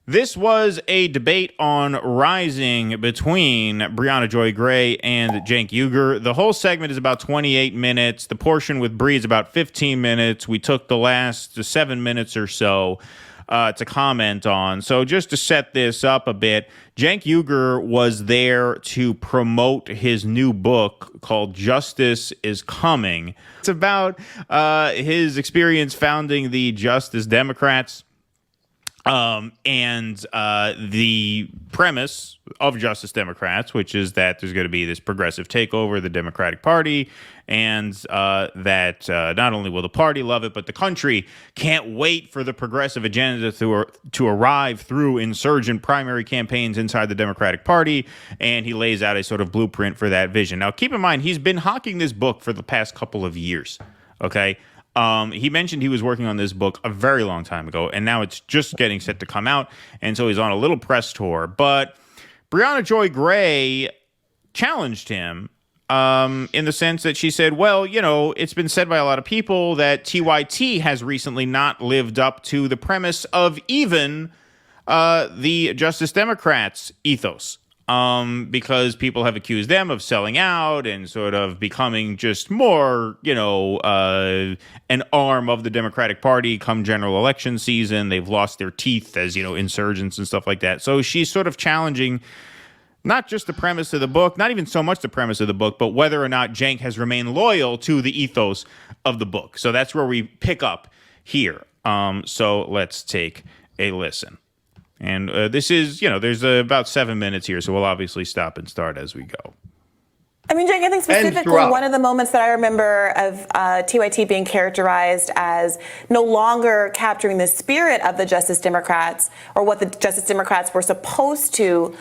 This was a debate on Rising between Briahna Joy Gray and Cenk Uygur. The whole segment is about 28 minutes. The portion with Bree is about 15 minutes. We took the last 7 minutes or so to comment on. So just to set this up a bit, Cenk Uygur was there to promote his new book called Justice is Coming. It's about his experience founding the Justice Democrats. And the premise of Justice Democrats, which is that there's going to be this progressive takeover of the Democratic Party, and that not only will the party love it, but the country can't wait for the progressive agenda to arrive through insurgent primary campaigns inside the Democratic Party. And he lays out a sort of blueprint for that vision. Now, keep in mind, he's been hawking this book for the past couple of years. Okay. He mentioned he was working on this book a very long time ago, and now it's just getting set to come out, and so he's on a little press tour. But Briahna Joy Gray challenged him in the sense that she said, well, you know, it's been said by a lot of people that TYT has recently not lived up to the premise of even the Justice Democrats' ethos. Because people have accused them of selling out and sort of becoming just more, you know, an arm of the Democratic Party come general election season. They've lost their teeth as, you know, insurgents and stuff like that. So she's sort of challenging not just the premise of the book, not even so much the premise of the book, but whether or not Cenk has remained loyal to the ethos of the book. So that's where we pick up here. So let's take a listen. And this is, you know, there's about 7 minutes here, so we'll obviously stop and start as we go. I mean, Cenk, I think specifically one of the moments that I remember of TYT being characterized as no longer capturing the spirit of the Justice Democrats or what the Justice Democrats were supposed to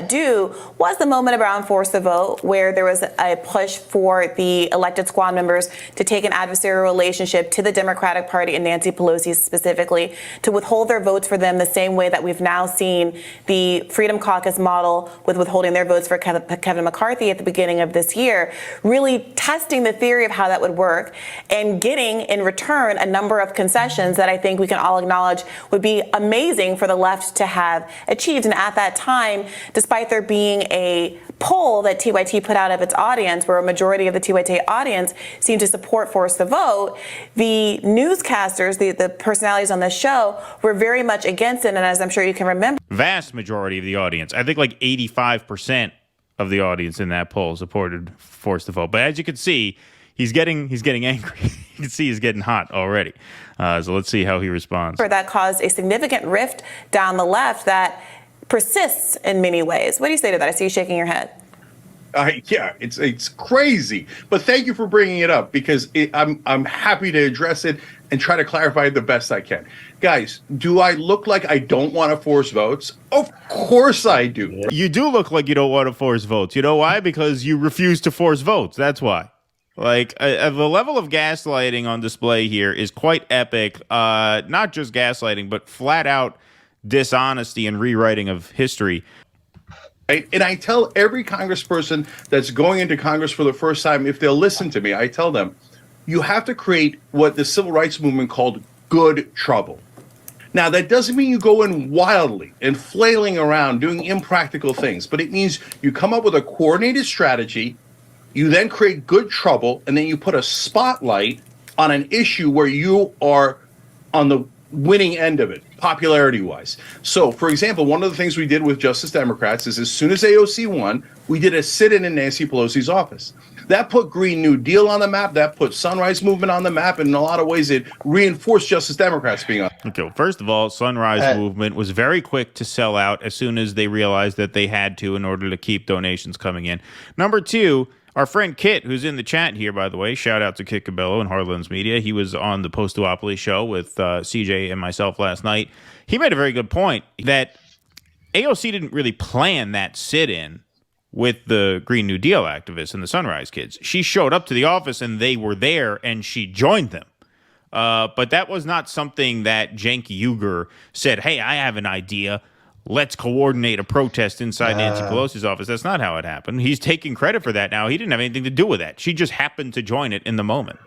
do was the moment around Force the Vote, where there was a push for the elected squad members to take an adversarial relationship to the Democratic Party and Nancy Pelosi specifically, to withhold their votes for them the same way that we've now seen the Freedom Caucus model with withholding their votes for Kevin McCarthy at the beginning of this year, really testing the theory of how that would work and getting in return a number of concessions that I think we can all acknowledge would be amazing for the left to have achieved. And at that time, despite there being a poll that TYT put out of its audience, where a majority of the TYT audience seemed to support Force the Vote, the newscasters, the personalities on this show, were very much against it. And as I'm sure you can remember, vast majority of the audience, I think like 85% of the audience in that poll supported Force the Vote. But as you can see, he's getting angry. You can see he's getting hot already. So let's see how he responds. That caused a significant rift down the left that persists in many ways. What do you say to that? I see you shaking your head. Yeah, it's crazy. But thank you for bringing it up, because I'm happy to address it and try to clarify it the best I can. Guys, do I look like I don't want to force votes? Of course I do. You do look like you don't want to force votes. You know why? Because you refuse to force votes. That's why. Like, the level of gaslighting on display here is quite epic. Not just gaslighting, but flat out dishonesty and rewriting of history. Right? And I tell every congressperson that's going into Congress for the first time, if they'll listen to me, I tell them, you have to create what the civil rights movement called good trouble. Now, that doesn't mean you go in wildly and flailing around doing impractical things, but it means you come up with a coordinated strategy, you then create good trouble, and then you put a spotlight on an issue where you are on the winning end of it, popularity-wise. So, for example, one of the things we did with Justice Democrats is as soon as AOC won, we did a sit-in Nancy Pelosi's office. That put Green New Deal on the map. That put Sunrise Movement on the map. And in a lot of ways, it reinforced Justice Democrats being on. Okay, well, first of all, Sunrise Movement was very quick to sell out as soon as they realized that they had to in order to keep donations coming in. Number two, our friend Kit, who's in the chat here, by the way, shout out to Kit Cabello and Harlan's Media. He was on the Post-Duopoly show with CJ and myself last night. He made a very good point that AOC didn't really plan that sit-in with the Green New Deal activists and the Sunrise kids. She showed up to the office and they were there and she joined them. But that was not something that Cenk Uygur said, hey, I have an idea. Let's coordinate a protest inside Nancy Pelosi's office. That's not how it happened. He's taking credit for that now. He didn't have anything to do with that. She just happened to join it in the moment.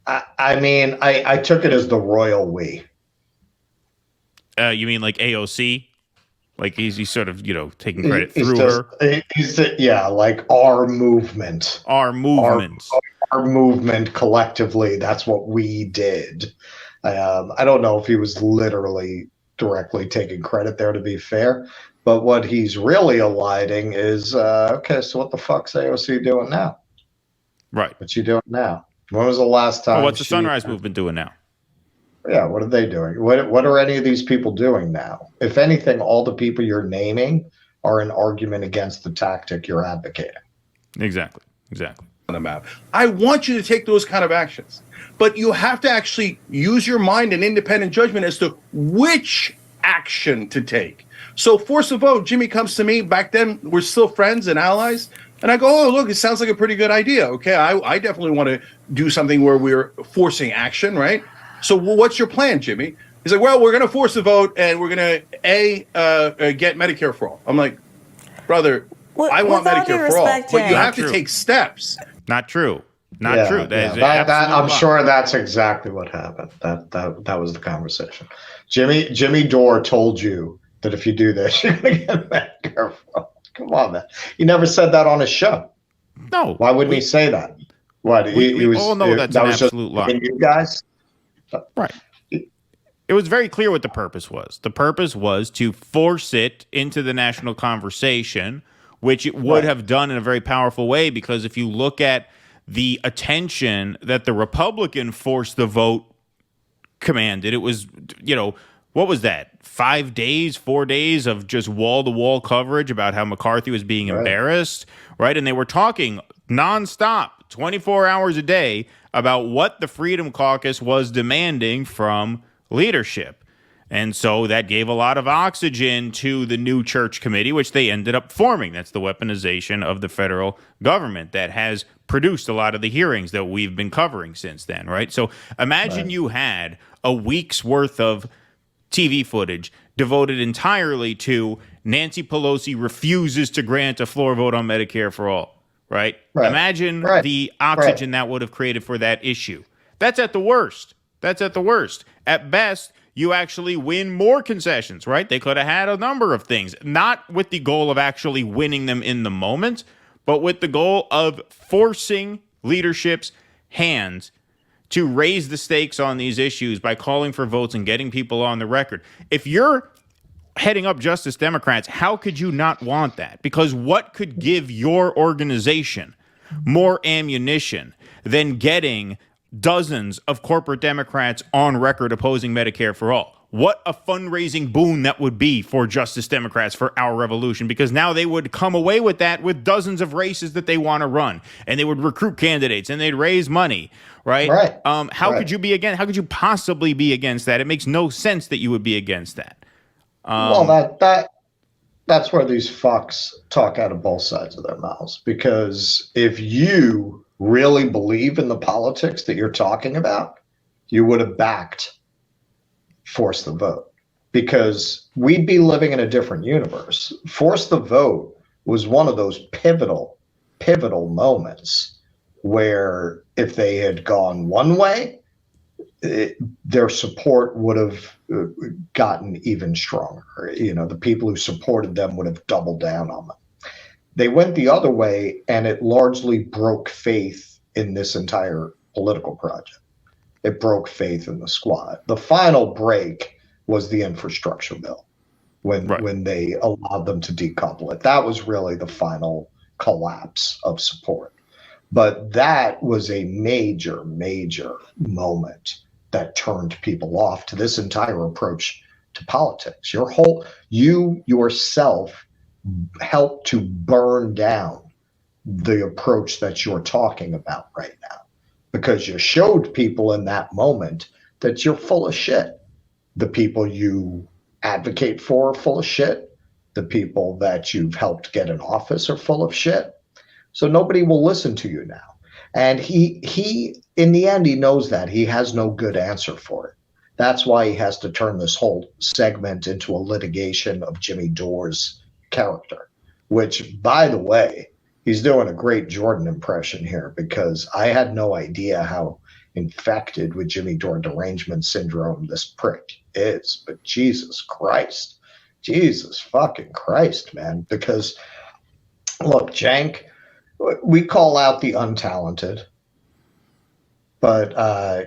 I mean, I took it as the royal we. You mean like AOC? Like he's sort of, taking credit through her. Like our movement. Our movement. Our movement collectively, that's what we did. I don't know if he was literally directly taking credit there, to be fair. But what he's really eliding is, okay, so what the fuck's AOC doing now? Right. What you doing now? When was the last time? What's the Sunrise Movement doing now? Yeah, what are they doing? What are any of these people doing now? If anything, all the people you're naming are an argument against the tactic you're advocating. Exactly. On the map. I want you to take those kind of actions, but you have to actually use your mind and independent judgment as to which action to take. So force a vote. Jimmy comes to me. Back then, we're still friends and allies. And I go, oh, look, it sounds like a pretty good idea. Okay, I definitely want to do something where we're forcing action, right? So what's your plan, Jimmy? He's like, well, we're going to force a vote, and we're going to, get Medicare for all. I'm like, brother, I want Medicare for all. But you have to take steps. Not true. Not true. I'm sure that's exactly what happened. That was the conversation. Jimmy Dore told you that if you do this, you're going to get Medicare for all. Come on, man. He never said that on his show. No. Why wouldn't he say that? What? We all know that's an absolute lie. You guys? Right. It was very clear what the purpose was. The purpose was to force it into the national conversation, which it would have done in a very powerful way, because if you look at the attention that the Republican forced the vote commanded, it was, what was that? 4 days of just wall-to-wall coverage about how McCarthy was being embarrassed, right? And they were talking nonstop, 24 hours a day, about what the Freedom Caucus was demanding from leadership. And so that gave a lot of oxygen to the new church committee, which they ended up forming. That's the weaponization of the federal government that has produced a lot of the hearings that we've been covering since then, right? So imagine you had a week's worth of TV footage devoted entirely to Nancy Pelosi refuses to grant a floor vote on Medicare for all. Right? Imagine the oxygen that would have created for that issue. That's at the worst. At best, you actually win more concessions, right? They could have had a number of things, not with the goal of actually winning them in the moment, but with the goal of forcing leadership's hands to raise the stakes on these issues by calling for votes and getting people on the record. If you're heading up Justice Democrats, how could you not want that? Because what could give your organization more ammunition than getting dozens of corporate Democrats on record opposing Medicare for all? What a fundraising boon that would be for Justice Democrats, for our revolution, because now they would come away with that with dozens of races that they want to run, and they would recruit candidates and they'd raise money, right? How could you be against? How could you possibly be against that? It makes no sense that you would be against that. That's where these fucks talk out of both sides of their mouths. Because if you really believe in the politics that you're talking about, you would have backed Force the Vote, because we'd be living in a different universe. Force the Vote was one of those pivotal moments where if they had gone one way, their support would have gotten even stronger. The people who supported them would have doubled down on them. They went the other way, and it largely broke faith in this entire political project. It broke faith in the squad. The final break was the infrastructure bill, when they allowed them to decouple it. That was really the final collapse of support. But that was a major, major moment that turned people off to this entire approach to politics. You yourself helped to burn down the approach that you're talking about right now, because you showed people in that moment that you're full of shit. The people you advocate for are full of shit. The people that you've helped get in office are full of shit. So nobody will listen to you now. And he in the end, he knows that. He has no good answer for it. That's why he has to turn this whole segment into a litigation of Jimmy Dore's character, which, by the way, he's doing a great Jordan impression here, because I had no idea how infected with Jimmy Dore derangement syndrome this prick is. But Jesus fucking Christ, man. Because look, Cenk, we call out the untalented, but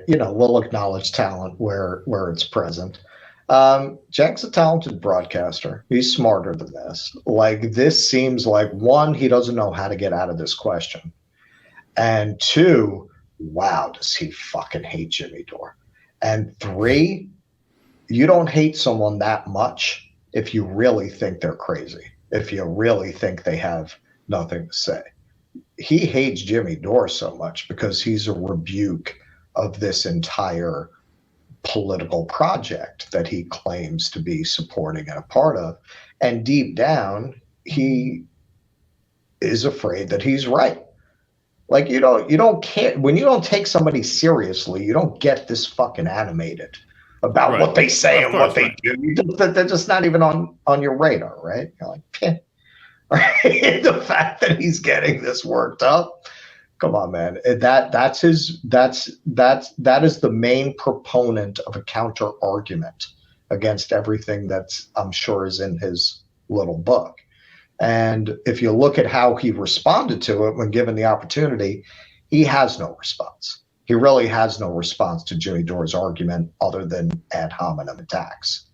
we'll acknowledge talent where it's present. Cenk's a talented broadcaster. He's smarter than this. Like, this seems like, one, he doesn't know how to get out of this question, and two, wow, does he fucking hate Jimmy Dore, and three, you don't hate someone that much if you really think they're crazy, if you really think they have nothing to say. He hates Jimmy Dore so much because he's a rebuke of this entire political project that he claims to be supporting and a part of. And deep down, he is afraid that he's right. Like, you don't care when you don't take somebody seriously, you don't get this fucking animated about what they say and what they do. They're just not even on your radar, right? You're like, eh. Right? The fact that he's getting this worked up, come on, man. That is the main proponent of a counter argument against everything that's, I'm sure, is in his little book. And if you look at how he responded to it when given the opportunity, he has no response. He really has no response to Jimmy Dore's argument other than ad hominem attacks.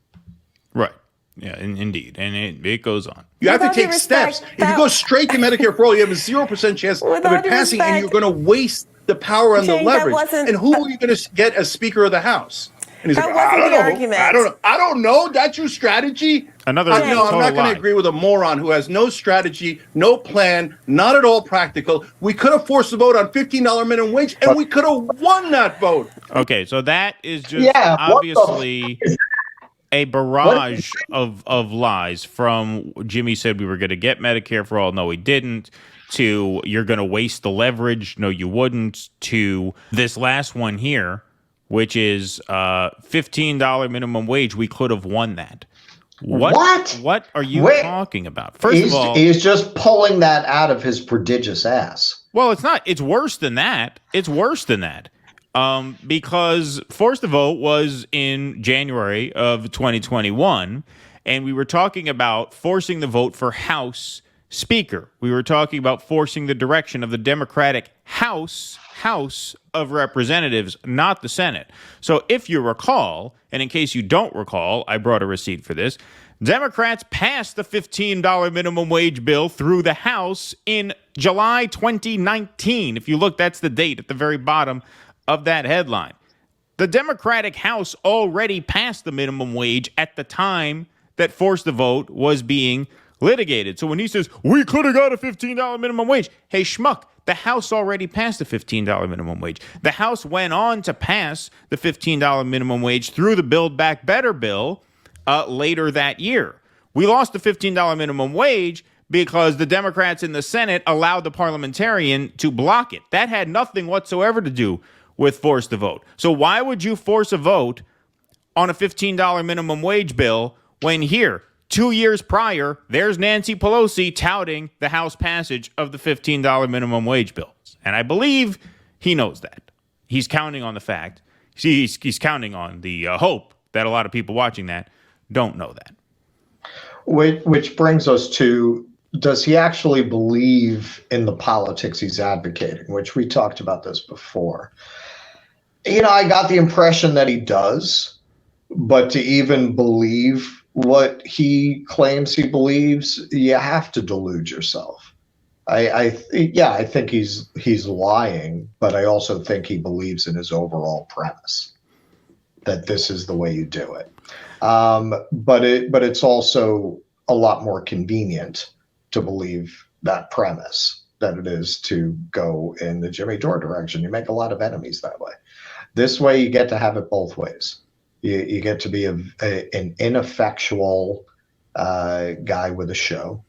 Right. Yeah, indeed. And it goes on. You have to take steps. If you go straight to Medicare for all, you have a 0% chance of it passing, and you're going to waste the power and the leverage. And who are you going to get as Speaker of the House? And he's like, I don't know. That's your strategy? No, I'm not going to agree with a moron who has no strategy, no plan, not at all practical. We could have forced a vote on $15 minimum wage, and we could have won that vote. Okay, so that is just obviously a barrage of lies, from Jimmy said we were going to get Medicare for all. No, we didn't. To you're going to waste the leverage. No, you wouldn't. To this last one here, which is $15 minimum wage. We could have won that. What are you talking about? First of all, he's just pulling that out of his prodigious ass. Well, it's not. It's worse than that. Because forced the vote was in January of 2021, and we were talking about forcing the vote for House Speaker. We were talking about forcing the direction of the Democratic House of Representatives, not the Senate. So if you recall, and in case you don't recall, I brought a receipt for this, Democrats passed the $15 minimum wage bill through the House in July 2019. If you look, that's the date at the very bottom of that headline. The Democratic House already passed the minimum wage at the time that forced the vote was being litigated. So when he says, we could have got a $15 minimum wage, hey, schmuck, the House already passed the $15 minimum wage. The House went on to pass the $15 minimum wage through the Build Back Better bill later that year. We lost the $15 minimum wage because the Democrats in the Senate allowed the parliamentarian to block it. That had nothing whatsoever to do with force the vote. So why would you force a vote on a $15 minimum wage bill when here, 2 years prior, there's Nancy Pelosi touting the House passage of the $15 minimum wage bill? And I believe he knows that. He's counting on the fact. He's counting on the hope that a lot of people watching that don't know that. Which brings us to, does he actually believe in the politics he's advocating, which we talked about this before. I got the impression that he does, but to even believe what he claims he believes, you have to delude yourself. I think he's lying, but I also think he believes in his overall premise that this is the way you do it. But it's also a lot more convenient to believe that premise than it is to go in the Jimmy Dore direction. You make a lot of enemies that way. This way, you get to have it both ways. You get to be an ineffectual guy with a show,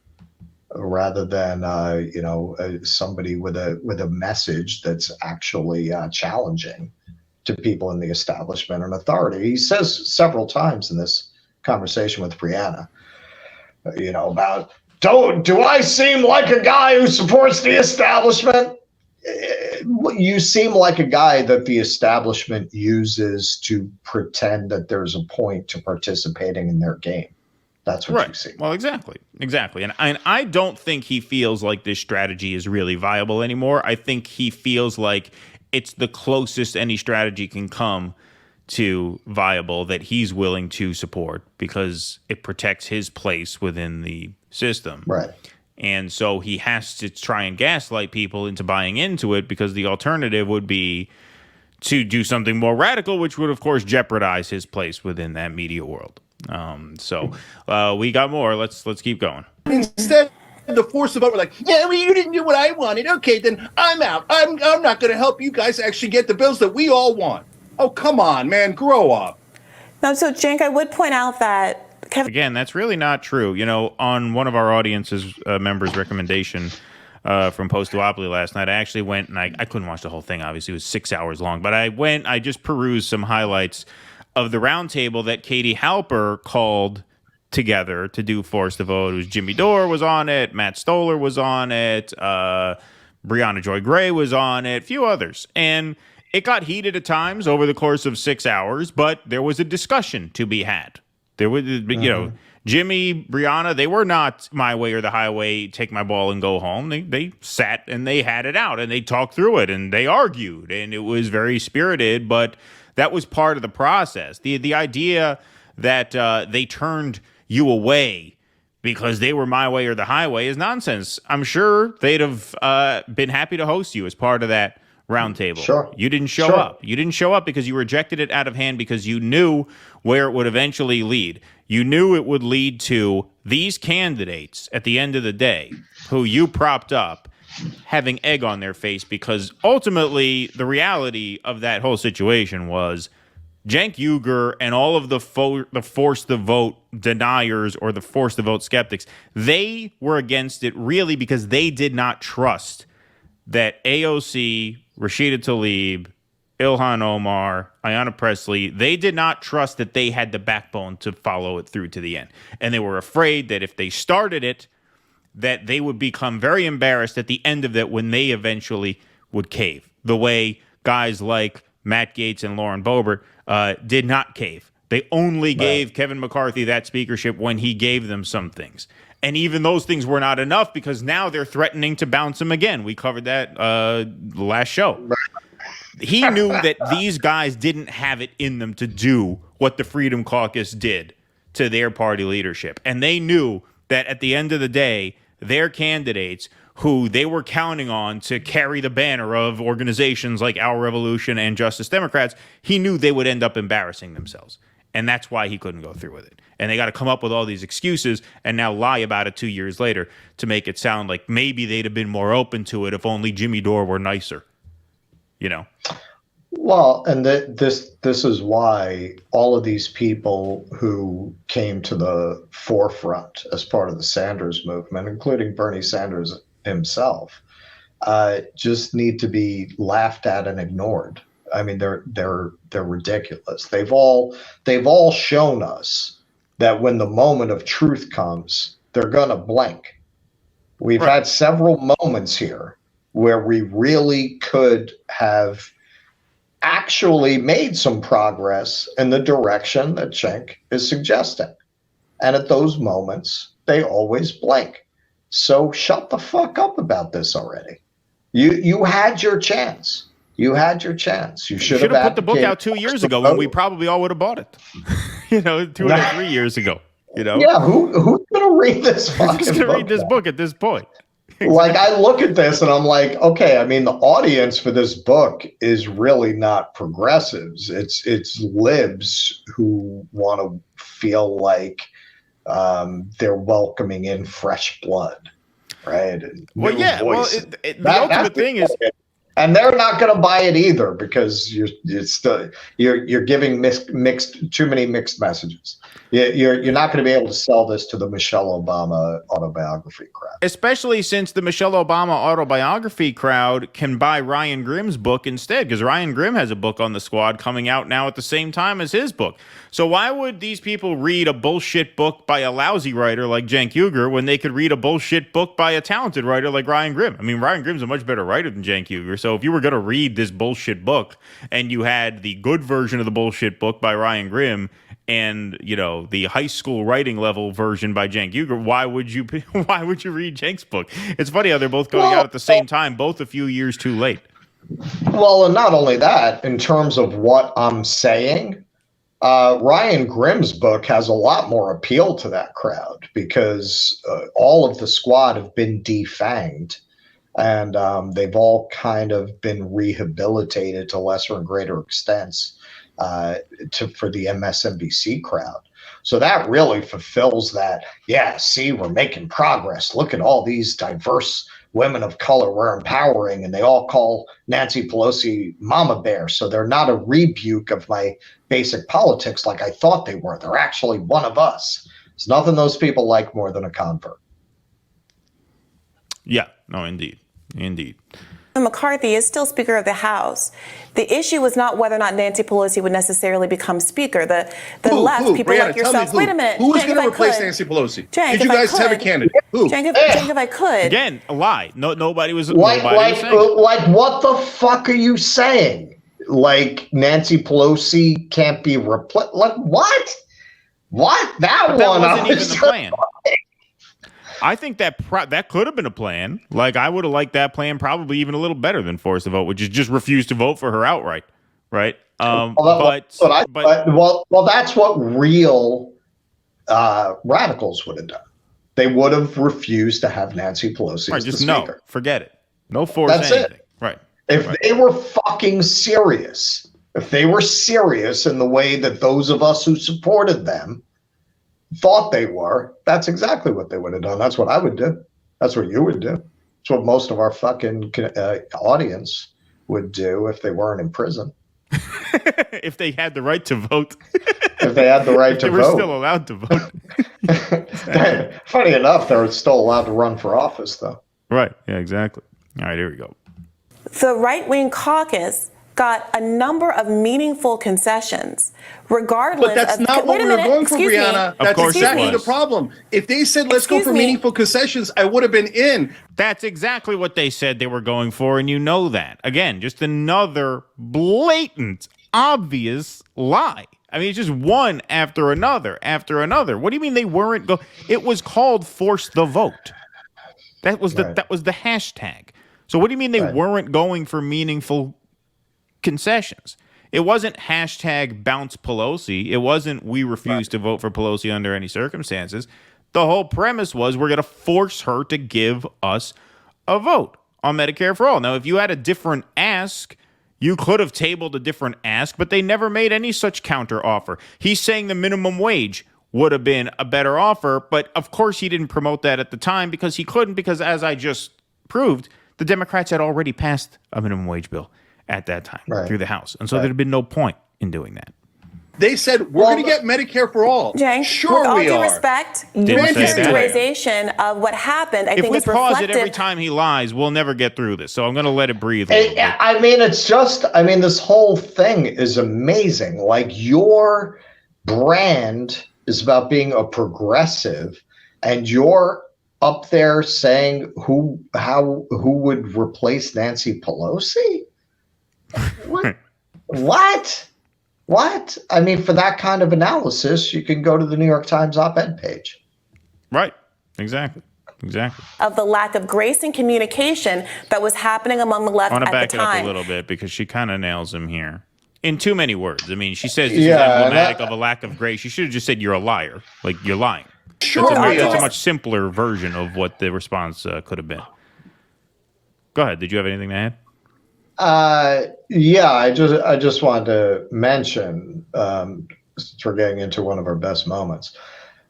rather than somebody with a message that's actually challenging to people in the establishment and authority. He says several times in this conversation with Briahna, about, do I seem like a guy who supports the establishment? you seem like a guy that the establishment uses to pretend that there's a point to participating in their game. That's what you see. Well, exactly. And I don't think he feels like this strategy is really viable anymore. I think he feels like it's the closest any strategy can come to viable that he's willing to support because it protects his place within the system. Right. And so he has to try and gaslight people into buying into it because the alternative would be to do something more radical, which would, of course, jeopardize his place within that media world. So we got more. Let's keep going. Instead, the force of vote, we're like, yeah, well, you didn't do what I wanted. Okay, then I'm out. I'm not going to help you guys actually get the bills that we all want. Oh, come on, man, grow up. No, so Cenk, I would point out that Again, that's really not true. You know, on one of our audience's members' recommendation from Post Duopoly last night, I actually went and I couldn't watch the whole thing. Obviously, it was 6 hours long, but I just perused some highlights of the roundtable that Katie Halper called together to do Force the Vote. It was Jimmy Dore was on it, Matt Stoller was on it, Briahna Joy Gray was on it, a few others. And it got heated at times over the course of 6 hours, but there was a discussion to be had. There was, you know, Jimmy, Briahna, they were not my way or the highway, take my ball and go home. They sat and they had it out and they talked through it and they argued and it was very spirited, but that was part of the process. The idea that they turned you away because they were my way or the highway is nonsense. I'm sure they'd have been happy to host you as part of that roundtable. Sure. You didn't show up. You didn't show up because you rejected it out of hand because you knew where it would eventually lead. You knew it would lead to these candidates at the end of the day who you propped up having egg on their face because ultimately the reality of that whole situation was Cenk Uygur and all of the force the vote deniers or the force the vote skeptics, they were against it really because they did not trust that AOC, Rashida Tlaib, Ilhan Omar, Ayanna Pressley, they did not trust that they had the backbone to follow it through to the end. And they were afraid that if they started it, that they would become very embarrassed at the end of it when they eventually would cave. The way guys like Matt Gaetz and Lauren Boebert did not cave. They only gave Kevin McCarthy that speakership when he gave them some things. And even those things were not enough because now they're threatening to bounce him again. We covered that last show. He knew that these guys didn't have it in them to do what the Freedom Caucus did to their party leadership. And they knew that at the end of the day, their candidates who they were counting on to carry the banner of organizations like Our Revolution and Justice Democrats, he knew they would end up embarrassing themselves. And that's why he couldn't go through with it. And they got to come up with all these excuses and now lie about it 2 years later to make it sound like maybe they'd have been more open to it if only Jimmy Dore were nicer. You know? Well, and this is why all of these people who came to the forefront as part of the Sanders movement, including Bernie Sanders himself, just need to be laughed at and ignored. I mean, they're ridiculous. They've all shown us that when the moment of truth comes, they're gonna blink. We've had several moments here where we really could have actually made some progress in the direction that Cenk is suggesting. And at those moments, they always blink. So shut the fuck up about this already. You had your chance. You had your chance. You should have put the book out 2 years ago when we probably all would have bought it. 2 or 3 years ago. Yeah, who's gonna read this fucking Who's gonna read this book at this point? Like, I look at this and I'm like, okay, I mean, the audience for this book is really not progressives. It's libs who want to feel like they're welcoming in fresh blood, right? And well, yeah. voice. The ultimate thing is And they're not going to buy it either because you're giving too many mixed messages. You're not going to be able to sell this to the Michelle Obama autobiography crowd. Especially since the Michelle Obama autobiography crowd can buy Ryan Grimm's book instead, because Ryan Grimm has a book on the Squad coming out now at the same time as his book. So why would these people read a bullshit book by a lousy writer like Cenk Uygur when they could read a bullshit book by a talented writer like Ryan Grimm? I mean, Ryan Grimm's a much better writer than Cenk Uygur. So if you were going to read this bullshit book and you had the good version of the bullshit book by Ryan Grimm and, you know, the high school writing level version by Cenk Uygur, why would you read Cenk's book? It's funny how they're both going out at the same time, both a few years too late. Well, and not only that, in terms of what I'm saying, Ryan Grimm's book has a lot more appeal to that crowd because all of the Squad have been defanged. And they've all kind of been rehabilitated to lesser and greater extents for the MSNBC crowd. So that really fulfills that, yeah, see, we're making progress. Look at all these diverse women of color we're empowering, and they all call Nancy Pelosi Mama Bear. So they're not a rebuke of my basic politics like I thought they were. They're actually one of us. There's nothing those people like more than a convert. Yeah, no, indeed. Indeed. McCarthy is still Speaker of the House. The issue was not whether or not Nancy Pelosi would necessarily become Speaker. The left, people Briahna, like yourselves. Wait a minute. Who is Cenk, going to replace Nancy Pelosi? Cenk, Did you guys have a candidate? Who? Cenk, if I could. Again, a lie. Nobody was. Like what the fuck are you saying? Like Nancy Pelosi can't be replaced? Like what? What? That wasn't even the plan. I think that could have been a plan. Like, I would have liked that plan probably even a little better than force the vote, which is just refuse to vote for her outright, right? But that's what real radicals would have done. They would have refused to have Nancy Pelosi as the Speaker. No, forget it. No force anything. It. Right. If they were fucking serious, if they were serious in the way that those of us who supported them thought they were, that's exactly what they would have done. That's what I would do. That's what you would do. That's what most of our fucking audience would do if they weren't in prison. If they had the right to vote. If they had the right to vote. They were still allowed to vote. Funny enough, they're still allowed to run for office, though. Right. Yeah, exactly. All right, here we go. The right-wing caucus got a number of meaningful concessions, regardless of... But that's not what we were going for, Briahna. That's exactly the problem. If they said, let's go for meaningful concessions, I would have been in. That's exactly what they said they were going for, and you know that. Again, just another blatant, obvious lie. I mean, it's just one after another, after another. What do you mean they weren't It was called force the vote. That was the hashtag. So what do you mean they weren't going for meaningful concessions? It wasn't hashtag bounce Pelosi. It wasn't we refuse to vote for Pelosi under any circumstances. The whole premise was we're going to force her to give us a vote on Medicare for all. Now, if you had a different ask, you could have tabled a different ask, but they never made any such counter offer. He's saying the minimum wage would have been a better offer, but of course he didn't promote that at the time because he couldn't, because as I just proved, the Democrats had already passed a minimum wage bill at that time through the House. And so there'd have been no point in doing that. They said, we're going to get Medicare for all. Cenk, sure with all we due are. Respect, your characterization of what happened, I think is reflective. If we pause it every time he lies, we'll never get through this. So I'm going to let it breathe a little bit. I mean, this whole thing is amazing. Like, your brand is about being a progressive, and you're up there saying who would replace Nancy Pelosi? What? I mean, for that kind of analysis, you can go to the New York Times op-ed page. Right. Exactly. Of the lack of grace and communication that was happening among the left at the time. I want to back it up a little bit because she kind of nails him here. In too many words. I mean, she says this is emblematic of a lack of grace. You should have just said you're a liar. Like, you're lying. Sure, it's a much simpler version of what the response could have been. Go ahead. Did you have anything to add? I just wanted to mention, we're getting into one of our best moments.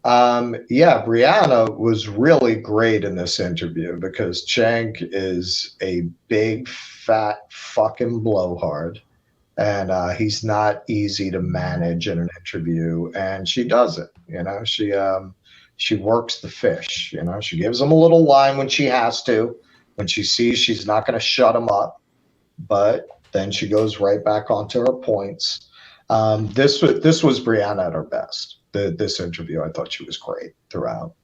Yeah, Briahna was really great in this interview because Cenk is a big, fat fucking blowhard. And he's not easy to manage in an interview. And she does it. She works the fish. She gives him a little line when she has to, when she sees she's not going to shut him up. But then she goes right back onto her points. This was Briahna at her best. This interview, I thought she was great throughout.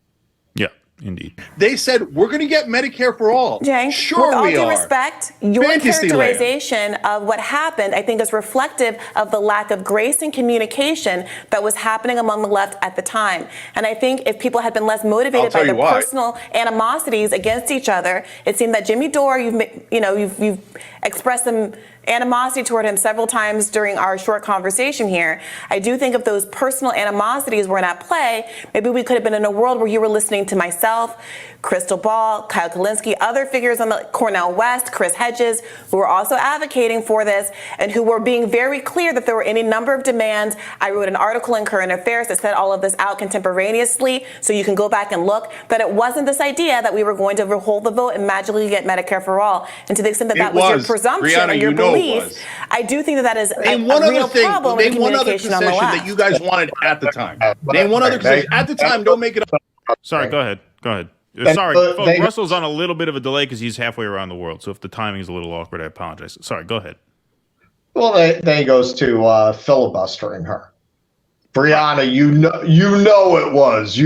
Yeah, indeed. They said, we're going to get Medicare for all. Cenk, Sure with all we due are. respect, your Fantasyland. characterization of what happened, I think, is reflective of the lack of grace and communication that was happening among the left at the time. And I think if people had been less motivated by their personal animosities against each other, it seemed that Jimmy Dore, you've expressed some animosity toward him several times during our short conversation here. I do think if those personal animosities weren't at play, maybe we could have been in a world where you were listening to myself, Crystal Ball, Kyle Kulinski, other figures on the Cornel West, Chris Hedges, who were also advocating for this and who were being very clear that there were any number of demands. I wrote an article in Current Affairs that set all of this out contemporaneously, so you can go back and look, that it wasn't this idea that we were going to hold the vote and magically get Medicare for all. And to the extent that that was your presumption Briahna, or your belief, I do think that is a real problem in communication on the left. That you guys wanted at the time. Name one other concession. At the time, don't make it up. Sorry, go ahead. Sorry, folks, Russell's on a little bit of a delay because he's halfway around the world. So if the timing is a little awkward, I apologize. Sorry, go ahead. Well, then he goes to filibustering her. Briahna, you know it was.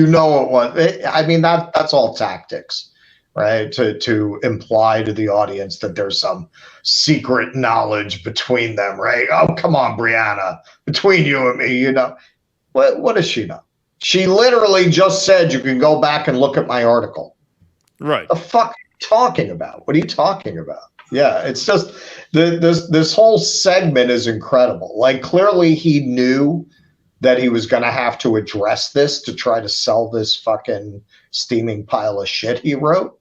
I mean, that's all tactics, right? To imply to the audience that there's some secret knowledge between them, right? Oh, come on, Briahna, between you and me, what does she know? She literally just said you can go back and look at my article. Right. The fuck are you talking about? What are you talking about? Yeah, it's just this whole segment is incredible. Like, clearly he knew that he was going to have to address this to try to sell this fucking steaming pile of shit he wrote.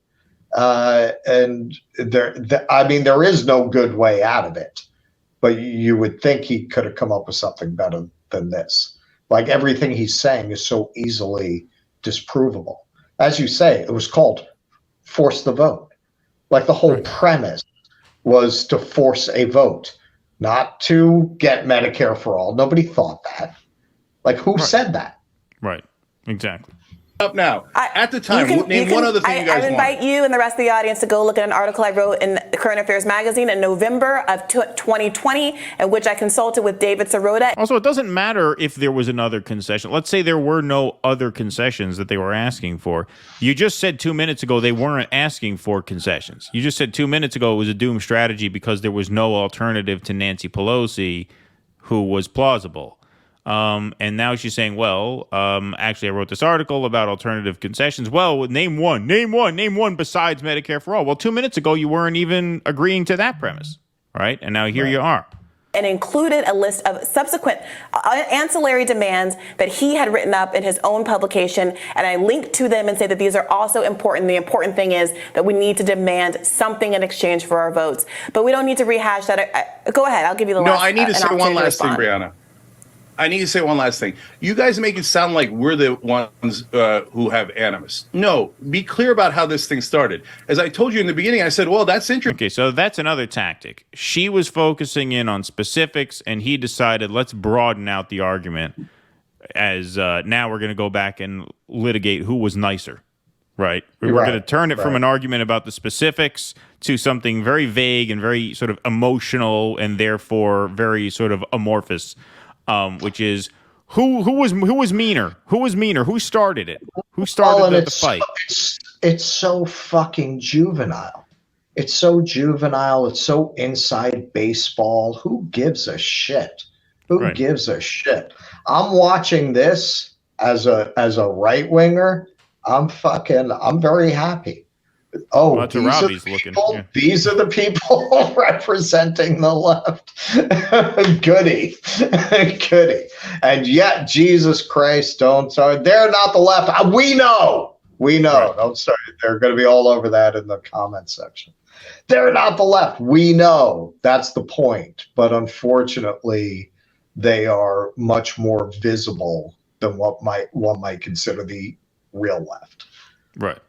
And there is no good way out of it. But you would think he could have come up with something better than this. Like, everything he's saying is so easily disprovable. As you say, it was called force the vote. Like, the whole premise was to force a vote, not to get Medicare for all. Nobody thought that. Like, who said that? Right. Exactly. Up now. At the time, name one other thing you guys want. I invite you and the rest of the audience to go look at an article I wrote in Current Affairs magazine in November of 2020, in which I consulted with David Sirota. Also, it doesn't matter if there was another concession. Let's say there were no other concessions that they were asking for. You just said 2 minutes ago they weren't asking for concessions. You just said 2 minutes ago it was a doomed strategy because there was no alternative to Nancy Pelosi who was plausible. And now she's saying, well, actually, I wrote this article about alternative concessions. Well, name one besides Medicare for all. Well, 2 minutes ago, you weren't even agreeing to that premise, right? And now here you are. And included a list of subsequent ancillary demands that he had written up in his own publication. And I linked to them and say that these are also important. The important thing is that we need to demand something in exchange for our votes. But we don't need to rehash that. Go ahead. I'll give you the last. No, I need to say one last thing, Briahna. I need to say one last thing. You guys make it sound like we're the ones who have animus. No, be clear about how this thing started. As I told you in the beginning, I said, well, that's interesting. Okay, so that's another tactic. She was focusing in on specifics, and he decided, let's broaden out the argument as now we're going to go back and litigate who was nicer, right? We're going to turn it from an argument about the specifics to something very vague and very sort of emotional and therefore very sort of amorphous. Which is who was meaner? Who was meaner? Who started it? Who started the fight? It's so fucking juvenile. It's so juvenile. It's so inside baseball. Who gives a shit? Who gives a shit? I'm watching this as a right winger. I'm very happy. Oh, well, these are the people representing the left. Goody. And yet, Jesus Christ, they're not the left. We know. Right. Don't start. They're going to be all over that in the comment section. They're not the left. We know. That's the point. But unfortunately, they are much more visible than what one might consider the real left. Right.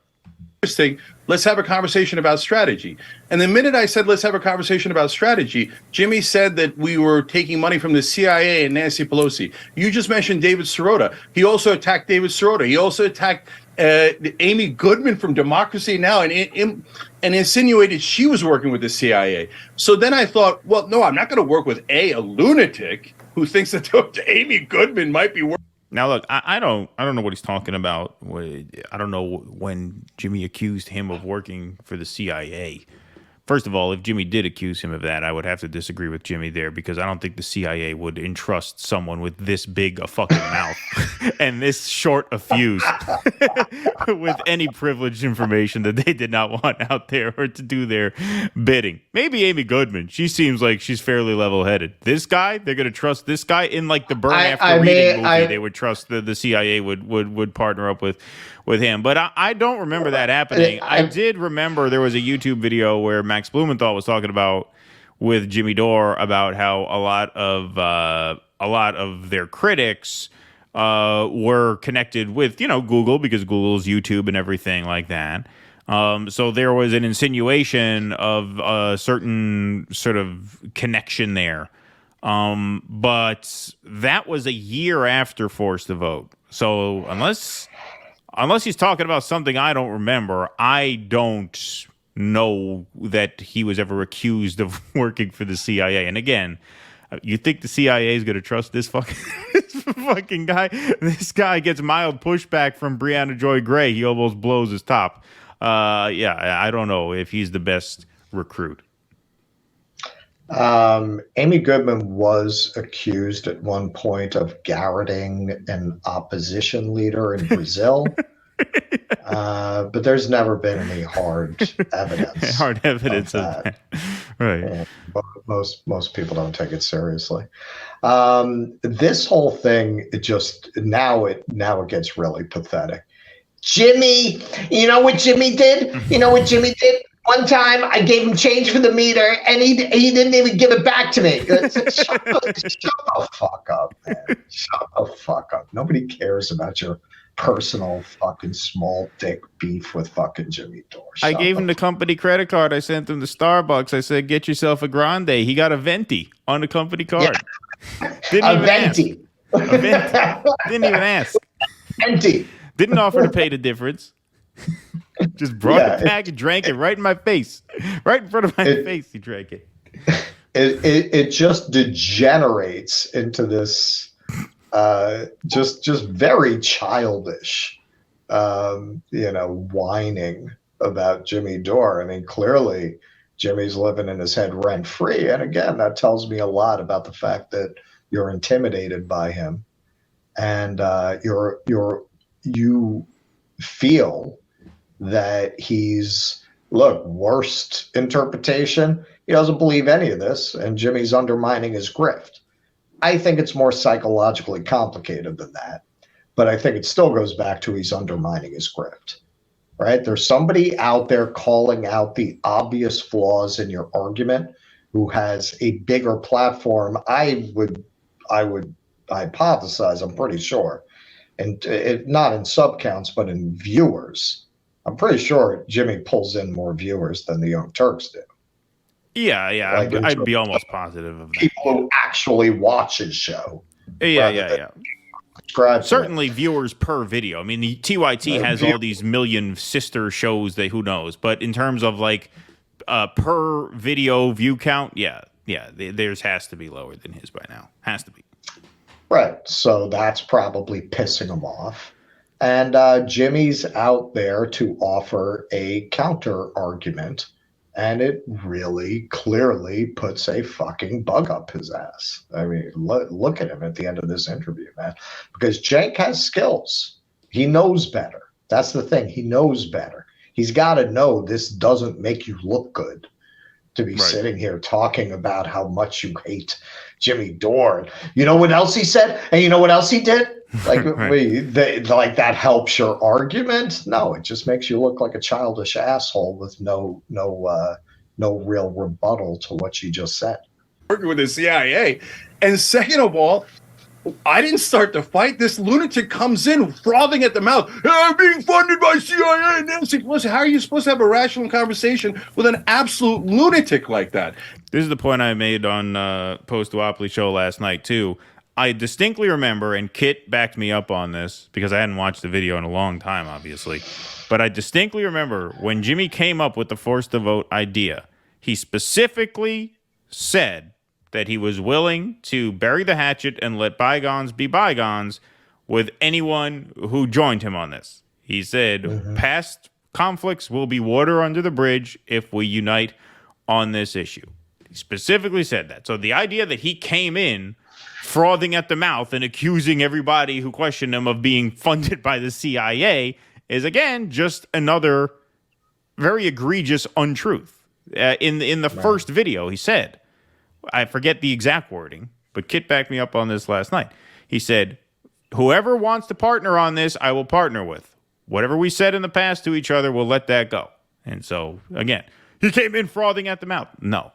Interesting. Let's have a conversation about strategy. And the minute I said, let's have a conversation about strategy, Jimmy said that we were taking money from the CIA and Nancy Pelosi. You just mentioned David Sirota. He also attacked David Sirota. He also attacked Amy Goodman from Democracy Now! and insinuated she was working with the CIA. So then I thought, well, no, I'm not going to work with a lunatic who thinks that Amy Goodman might be working. Now, look, I don't know what he's talking about. I don't know when Jimmy accused him of working for the CIA. First of all, if Jimmy did accuse him of that, I would have to disagree with Jimmy there, because I don't think the CIA would entrust someone with this big a fucking mouth and this short a fuse with any privileged information that they did not want out there or to do their bidding. Maybe Amy Goodman. She seems like she's fairly level-headed. This guy, they're going to trust this guy in like the Burn After Reading movie. They would trust the CIA would partner up with him. But I don't remember that happening. I did remember there was a YouTube video where Max Blumenthal was talking about with Jimmy Dore about how a lot of their critics were connected with, Google, because Google's YouTube and everything like that. So there was an insinuation of a certain sort of connection there. But that was a year after Force the Vote. So unless he's talking about something I don't remember, I don't know that he was ever accused of working for the CIA. And again, you think the CIA is going to trust this fucking guy? This guy gets mild pushback from Briahna Joy Gray. He almost blows his top. I don't know if he's the best recruit. Amy Goodman was accused at one point of garroting an opposition leader in Brazil. But there's never been any hard evidence. Of that. Right. Yeah, most people don't take it seriously. This whole thing, it gets really pathetic. Jimmy, you know what Jimmy did? One time I gave him change for the meter and he didn't even give it back to me. Shut the fuck up, man. Shut the fuck up. Nobody cares about your personal fucking small dick beef with fucking Jimmy Dore. I gave him the company credit card. I sent him to Starbucks. I said, get yourself a grande. He got a venti on the company card. Yeah. Didn't even venti. Ask. A venti. Didn't even ask. Venti. Didn't offer to pay the difference. Just brought the pack and drank it right in my face. Right in front of my face, he drank it. It just degenerates into this just very childish whining about Jimmy Dore. I mean, clearly Jimmy's living in his head rent free. And again, that tells me a lot about the fact that you're intimidated by him and you feel that worst interpretation, he doesn't believe any of this, and Jimmy's undermining his grift. I think it's more psychologically complicated than that, but I think it still goes back to he's undermining his grift, right? There's somebody out there calling out the obvious flaws in your argument who has a bigger platform. I hypothesize, I'm pretty sure, and not in sub counts, but in viewers. I'm pretty sure Jimmy pulls in more viewers than the Young Turks do. Yeah. I'd be almost positive of that. People who actually watch his show. Yeah. Certainly viewers per video. I mean, the TYT has all these million sister shows that who knows. But in terms of like per video view count, theirs has to be lower than his by now. Has to be. Right. So that's probably pissing him off. And Jimmy's out there to offer a counter argument, and it really clearly puts a fucking bug up his ass. I mean, look at him at the end of this interview, man, because Cenk has skills. He knows better. That's the thing. He knows better. He's got to know this doesn't make you look good to be sitting here talking about how much you hate Jimmy Dore. You know what else he said? And you know what else he did? Like, like that helps your argument? No, it just makes you look like a childish asshole with no real rebuttal to what you just said. Working with the CIA. And second of all, I didn't start the fight. This lunatic comes in frothing at the mouth. I'm being funded by CIA. And Nancy Pelosi. How are you supposed to have a rational conversation with an absolute lunatic like that? This is the point I made on post-duopoly show last night, too. I distinctly remember, and Kit backed me up on this because I hadn't watched the video in a long time, obviously. But I distinctly remember when Jimmy came up with the forced to vote idea, he specifically said that he was willing to bury the hatchet and let bygones be bygones with anyone who joined him on this. He said, past conflicts will be water under the bridge if we unite on this issue. He specifically said that. So the idea that he came in frothing at the mouth and accusing everybody who questioned him of being funded by the CIA is, again, just another very egregious untruth. In the first video, he said, I forget the exact wording, but Kit backed me up on this last night. He said, whoever wants to partner on this, I will partner with. Whatever we said in the past to each other, we'll let that go. And so, again, he came in frothing at the mouth. No.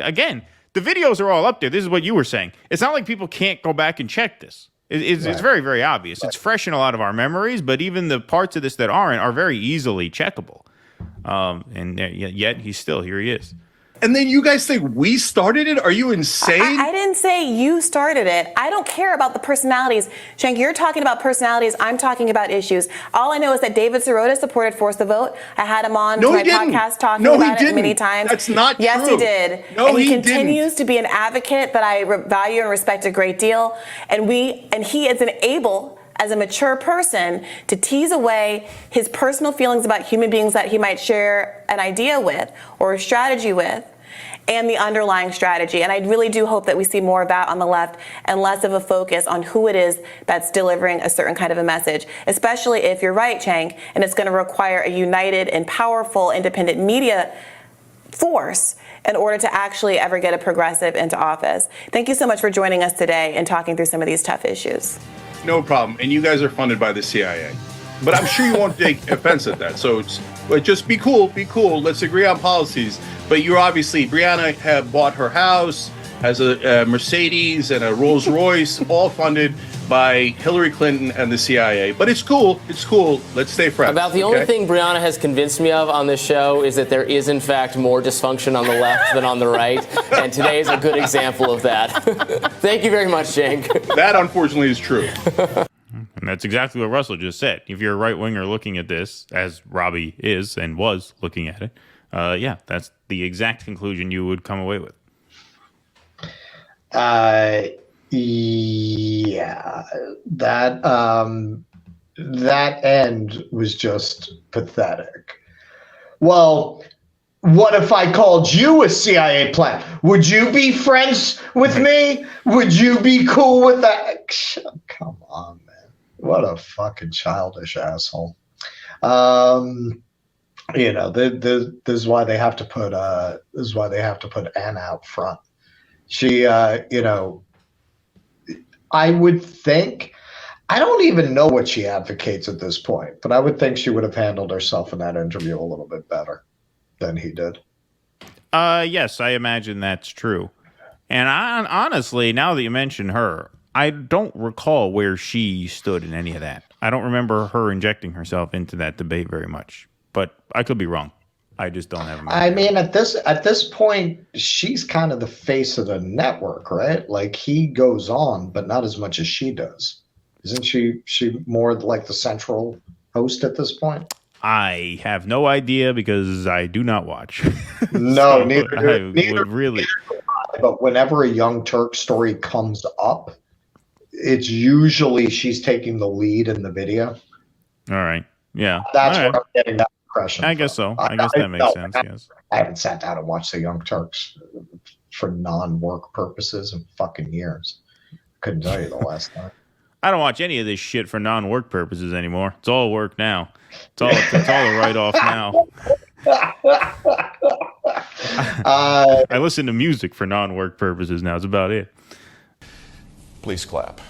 Again, the videos are all up there. This is what you were saying. It's not like people can't go back and check this. It's very, very obvious. It's fresh in a lot of our memories, but even the parts of this that aren't are very easily checkable. And yet here he is. And then you guys think we started it? Are you insane? I didn't say you started it. I don't care about the personalities. Cenk, you're talking about personalities. I'm talking about issues. All I know is that David Sirota supported Force the Vote. I had him on my podcast talking about it many times. That's not yes, true. Yes, he did. No, and he didn't. continues to be an advocate that I value and respect a great deal. And he is able, as a mature person, to tease away his personal feelings about human beings that he might share an idea with or a strategy with, and the underlying strategy. And I really do hope that we see more of that on the left and less of a focus on who it is that's delivering a certain kind of a message, especially if you're right, Cenk, and it's going to require a united and powerful independent media force in order to actually ever get a progressive into office. Thank you so much for joining us today and talking through some of these tough issues. No problem. And you guys are funded by the CIA. But I'm sure you won't take offense at that. So just be cool. Let's agree on policies. But you're obviously, Briahna have bought her house, has a Mercedes and a Rolls Royce, all funded by Hillary Clinton and the CIA. But it's cool. Let's stay friends. About the only thing Briahna has convinced me of on this show is that there is, in fact, more dysfunction on the left than on the right. And today is a good example of that. Thank you very much, Cenk. That, unfortunately, is true. And that's exactly what Russell just said. If you're a right-winger looking at this, as Robbie is and was looking at it, that's the exact conclusion you would come away with. That end was just pathetic. Well, what if I called you a CIA plant? Would you be friends with me? Would you be cool with that? Come on, man. What a fucking childish asshole. This is why they have to put Anna out front. She, I would think, I don't even know what she advocates at this point, but I would think she would have handled herself in that interview a little bit better than he did. Yes, I imagine that's true. And honestly, now that you mention her, I don't recall where she stood in any of that. I don't remember her injecting herself into that debate very much, but I could be wrong. I just don't have a memory. I mean, at this point, she's kind of the face of the network, right? Like, he goes on, but not as much as she does. Isn't she more like the central host at this point? I have no idea because I do not watch. No, so neither really. But whenever a Young Turk story comes up, it's usually she's taking the lead in the video. All right. Yeah. That's where I'm getting that impression. I guess so. I guess that makes sense. Yes. I haven't sat down and watched the Young Turks for non-work purposes in fucking years. Couldn't tell you the last time. I don't watch any of this shit for non-work purposes anymore. It's all work now. It's all a write-off now. I listen to music for non-work purposes now. That's about it. Please clap.